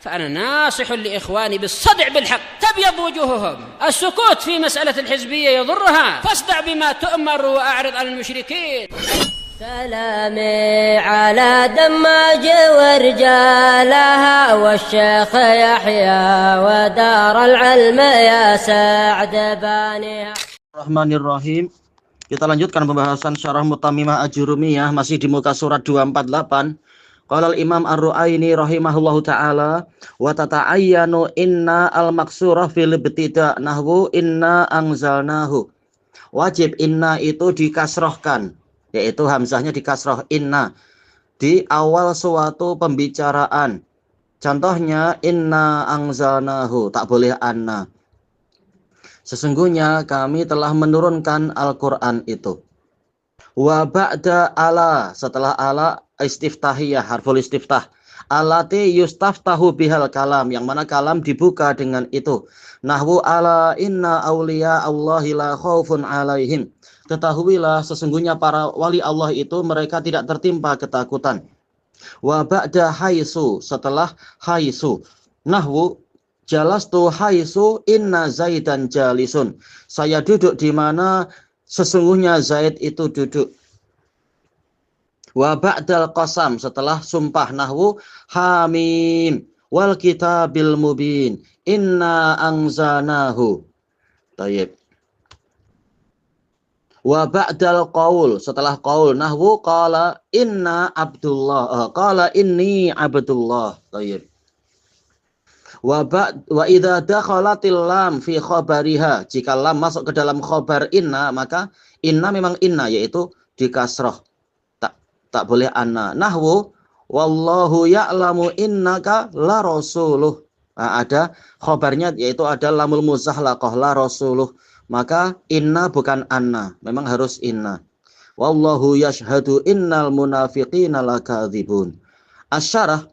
فأنا ناصح لإخواني بالصدع بالحق تبيض وجوههم. السكوت في مسألة الحزبية يضرها، فاصدع بما تؤمر وأعرض عن المشركين. سلامي على دماج ورجالها والشيخ يحيى ودار العلم يا سعد بانيها. Bismillahirrahmanirrahim. Kita lanjutkan pembahasan syarah Mutamimah Ajurumiyah masih di muka surat 248. Qala al-Imam Ar-Ru'aini rahimahullahu ta'ala wa tata'ayyanu inna al-maksurah fil ibtida' nahwu inna anzalnahu. Wajib inna itu dikasrohkan, yaitu hamzahnya dikasroh inna di awal suatu pembicaraan. Contohnya inna anzalnahu, tak boleh anna. Sesungguhnya kami telah menurunkan Al-Quran itu. Wa ba'da ala, setelah ala istiftahiyah, harful istiftah. Alati yustaftahu bihal kalam, yang mana kalam dibuka dengan itu. Nahwu ala inna awliya Allahi la khaufun alaihim. Ketahuilah sesungguhnya para wali Allah itu mereka tidak tertimpa ketakutan. Wa ba'da haisu, setelah haisu. Nahwu jalastu haisu inna zaidan jalisun. Saya duduk di mana sesungguhnya Zaid itu duduk. Wa ba'dal qasam, setelah sumpah. Nahwu hamim wal kitabil mubin inna anzalnahu. Tayyib. Wa ba'dal qaul, setelah qaul. Nahwu qala inna abdullah, qala inni abdullah. Tayyib. Wa idza dakhalatil lam fi khabariha, jika lam masuk ke dalam khabar inna, maka inna memang inna, yaitu di kasroh, tak boleh anna. Nahwu wallahu ya'lamu innaka la rasuluh. Nah, ada khabarnya, yaitu ada lamul muzahlaqah la rasuluh, maka inna bukan anna, memang harus inna. Wallahu yashhadu innal munafiqina lakadzibun. Asyarah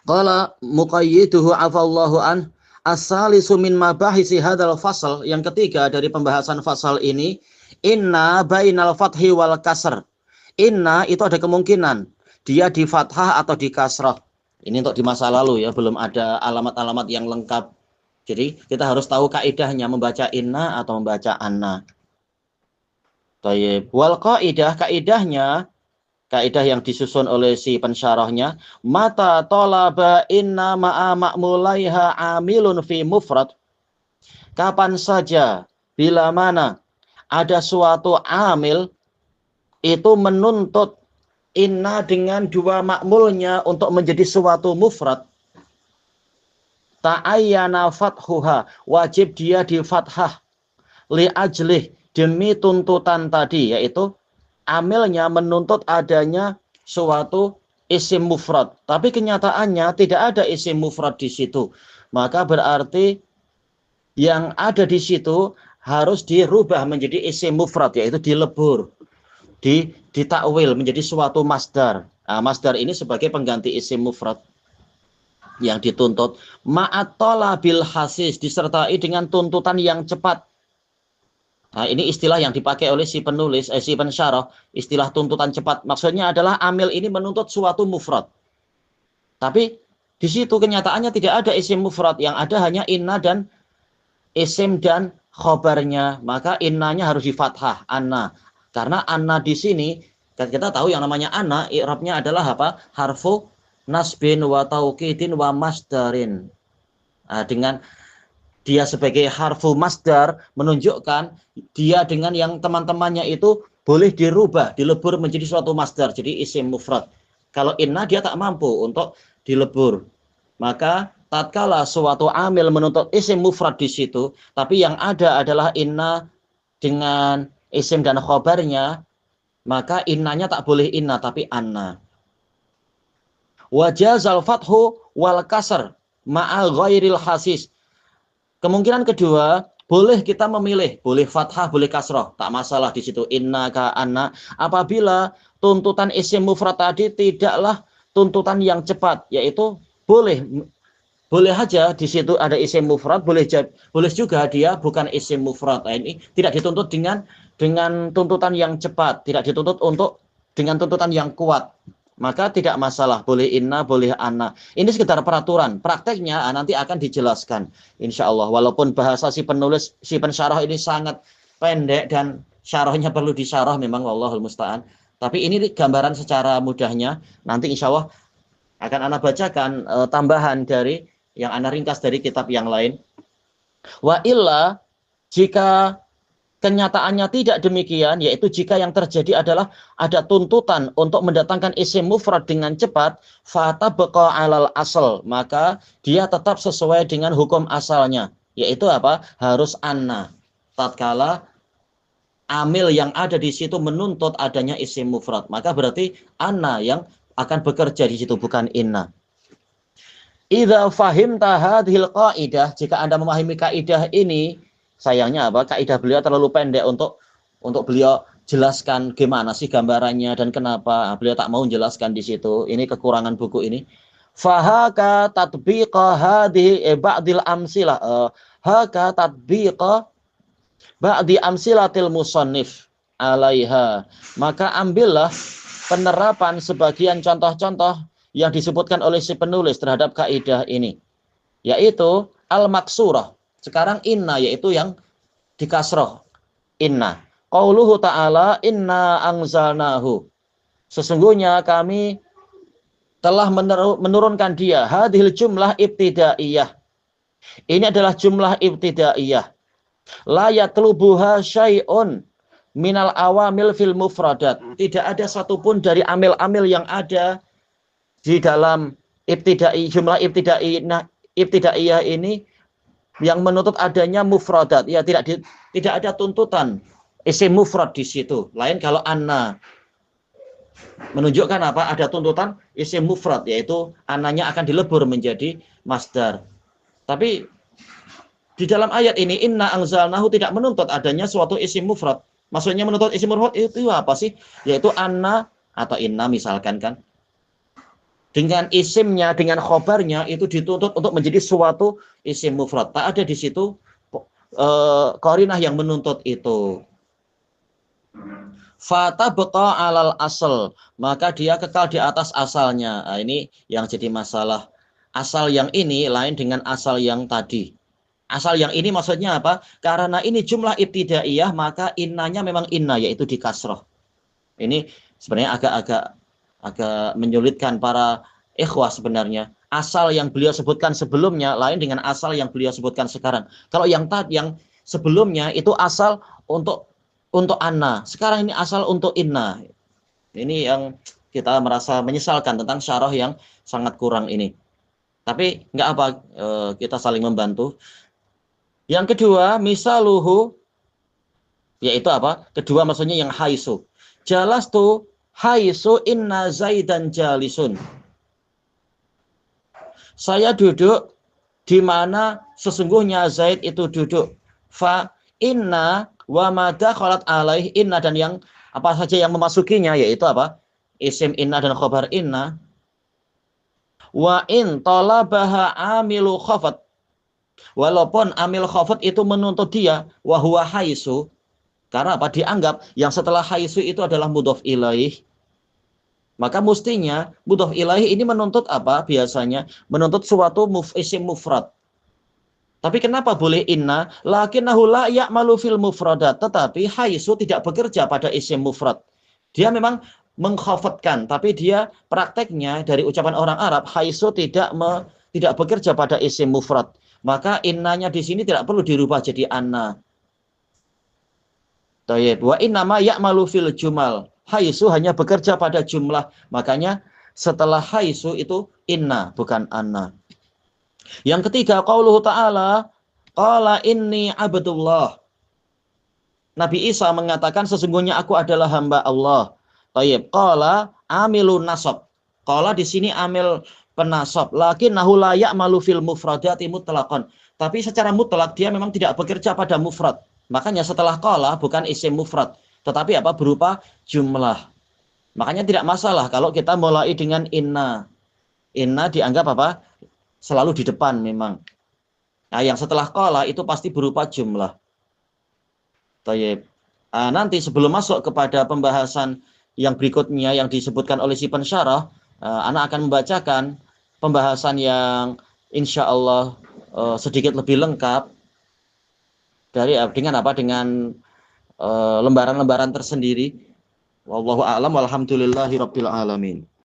qala muqayyiduhu afallahu an as-salisu min mabahisi hadzal fasal, yang ketiga dari pembahasan fasal ini, inna bainal fathi wal kasr. Inna itu ada kemungkinan dia di fathah atau di kasrah. Ini untuk di masa lalu ya, belum ada alamat-alamat yang lengkap. Jadi kita harus tahu kaidahnya membaca inna atau membaca anna. Tayyib. Wal qaidah, kaidahnya, kaidah yang disusun oleh si pensyarahnya, mata tolaba inna ma'a ma'mulaiha amilun fi mufrad. Kapan saja, bila mana ada suatu amil itu menuntut inna dengan dua makmulnya untuk menjadi suatu mufrad, ta'ayyana fathuha, wajib dia di fathah, li ajlih, demi tuntutan tadi, yaitu amilnya menuntut adanya suatu isim mufrad, tapi kenyataannya tidak ada isim mufrad di situ. Maka berarti yang ada di situ harus dirubah menjadi isim mufrad, yaitu dilebur, ditakwil menjadi suatu masdar. Nah, masdar ini sebagai pengganti isim mufrad yang dituntut. Ma'at talabil hasis, disertai dengan tuntutan yang cepat. Nah, ini istilah yang dipakai oleh si penulis, si pensyarah, istilah tuntutan cepat. Maksudnya adalah amil ini menuntut suatu mufrad. Tapi di situ kenyataannya tidak ada isim mufrad, yang ada hanya inna dan isim dan khobarnya. Maka innanya harus di fathah, anna. Karena anna di sini, kita tahu yang namanya anna, i'rabnya adalah apa? Harfu nasbin wa taukidin wa masdarin. Nah, dengan dia sebagai harfu masdar menunjukkan dia dengan yang teman-temannya itu boleh dirubah, dilebur menjadi suatu masdar, jadi isim mufrad. Kalau inna dia tak mampu untuk dilebur. Maka tatkala suatu amil menuntut isim mufrad di situ, tapi yang ada adalah inna dengan isim dan khobarnya, maka innanya tak boleh inna tapi anna. Wajazal fathu wal kasr ma'al ghairil hasis. Kemungkinan kedua, boleh kita memilih, boleh fathah, boleh kasroh, tak masalah di situ inna ka anna, apabila tuntutan isim mufrad tadi tidaklah tuntutan yang cepat, yaitu boleh aja di situ ada isim mufrad, boleh juga dia bukan isim mufrad. Nah, ini tidak dituntut dengan tuntutan yang cepat, tidak dituntut untuk dengan tuntutan yang kuat. maka tidak masalah, boleh inna, boleh anna. Ini sekedar peraturan, prakteknya nanti akan dijelaskan insya Allah. Walaupun bahasa si penulis, si pensyarah ini sangat pendek dan syarahnya perlu disyarah memang, wallahul musta'an. Tapi ini gambaran secara mudahnya, nanti insya Allah akan ana bacakan tambahan dari yang ana ringkas dari kitab yang lain. Wa illa, jika kenyataannya tidak demikian, yaitu jika yang terjadi adalah ada tuntutan untuk mendatangkan isim mufrad dengan cepat, fatabqa alal asal, maka dia tetap sesuai dengan hukum asalnya, yaitu apa? Harus anna. Tatkala amil yang ada di situ menuntut adanya isim mufrad, maka berarti anna yang akan bekerja di situ, bukan inna. Idza fahimta hadhil qaidah, jika Anda memahami kaidah ini, sayangnya apa? Kaidah beliau terlalu pendek untuk beliau jelaskan gimana sih gambarannya dan kenapa. Beliau tak mau jelaskan di situ. Ini kekurangan buku ini. Fahaka tatbiqa hadhihi ba'dil amsilah. Haka tatbiqa ba'di amsilatil musannif alaiha. Maka ambillah penerapan sebagian contoh-contoh yang disebutkan oleh si penulis terhadap kaidah ini, yaitu al-maksurah. Sekarang inna, yaitu yang dikasroh. Inna. Qauluhu ta'ala inna anzalnahu. Sesungguhnya kami telah menurunkan dia. Hadhil jumlah ibtidaiyah. Ini adalah jumlah ibtidaiyah. La yatlubuha syai'un minal awamil fil mufradat. Tidak ada satupun dari amil-amil yang ada di dalam jumlah ibtidaiyah ini yang menuntut adanya mufradat. Ya, tidak ada tuntutan isim mufrad di situ. Lain kalau anna menunjukkan apa? Ada tuntutan isim mufrad, yaitu annanya akan dilebur menjadi masdar. Tapi di dalam ayat ini inna anzalnahu tidak menuntut adanya suatu isim mufrad. Maksudnya menuntut isim mufrad itu apa sih? Yaitu anna atau inna misalkan kan. Dengan isimnya, dengan khobarnya itu dituntut untuk menjadi suatu isim mufrad. Tak ada di situ qarinah yang menuntut itu. Fatabqa alal asal, maka dia kekal di atas asalnya. Nah, ini yang jadi masalah. Asal yang ini lain dengan asal yang tadi. Asal yang ini maksudnya apa? Karena ini jumlah ibtidaiyah, maka innanya memang inna, yaitu di kasroh. Ini sebenarnya agak menyulitkan para ikhwah sebenarnya. Asal yang beliau sebutkan sebelumnya lain dengan asal yang beliau sebutkan sekarang. Kalau yang sebelumnya itu asal untuk anna. Sekarang ini asal untuk inna. Ini yang kita merasa menyesalkan tentang syarah yang sangat kurang ini. Tapi enggak apa, kita saling membantu. Yang kedua, misaluhu, yaitu apa? Kedua maksudnya yang haisu. Jalastu haisu inna zaidan jalisun. Saya duduk di mana sesungguhnya Zaid itu duduk. Fa inna wa ma dakhalat alaih, inna dan yang apa saja yang memasukinya, yaitu apa? Isim inna dan khobar inna. Wa in talabaha amilu khafat. Walaupun amil khafat itu menuntut dia, wa huwa haisu. Karena apa? Dianggap yang setelah haisu itu adalah mudhof ilaih. Maka mestinya mudhof ilaih ini menuntut apa? Biasanya menuntut suatu isim mufrad. Tapi kenapa boleh inna? Lakinnahu la ya'malu fil mufradat. Tetapi haisu tidak bekerja pada isim mufrad. Dia memang mengkhafatkan, tapi dia prakteknya dari ucapan orang Arab, haisu tidak bekerja pada isim mufrad. Maka innanya di sini tidak perlu dirubah jadi anna. Tayyib. Wa innama ya'malu fil jumal. Haisu hanya bekerja pada jumlah. Makanya setelah haisu itu inna, bukan anna. Yang ketiga, qauluhu ta'ala, qala inni abdullah. Nabi Isa mengatakan sesungguhnya aku adalah hamba Allah. Tayyib. Qala amilun nasab. Qala di sini amil penasab. Lakinnahu la ya'malu fil mufradati mutlaqan. Tapi secara mutlak dia memang tidak bekerja pada mufrad. Makanya setelah qala bukan isim mufrad, tetapi apa? Berupa jumlah. Makanya tidak masalah kalau kita mulai dengan inna. Inna dianggap apa? Selalu di depan memang. Nah, yang setelah qala itu pasti berupa jumlah. Tayyib. Nanti sebelum masuk kepada pembahasan yang berikutnya yang disebutkan oleh si pensyarah, anak akan membacakan pembahasan yang insya Allah sedikit lebih lengkap dari dengan lembaran-lembaran tersendiri. Wallahu a'lam walhamdulillahi rabbil alamin.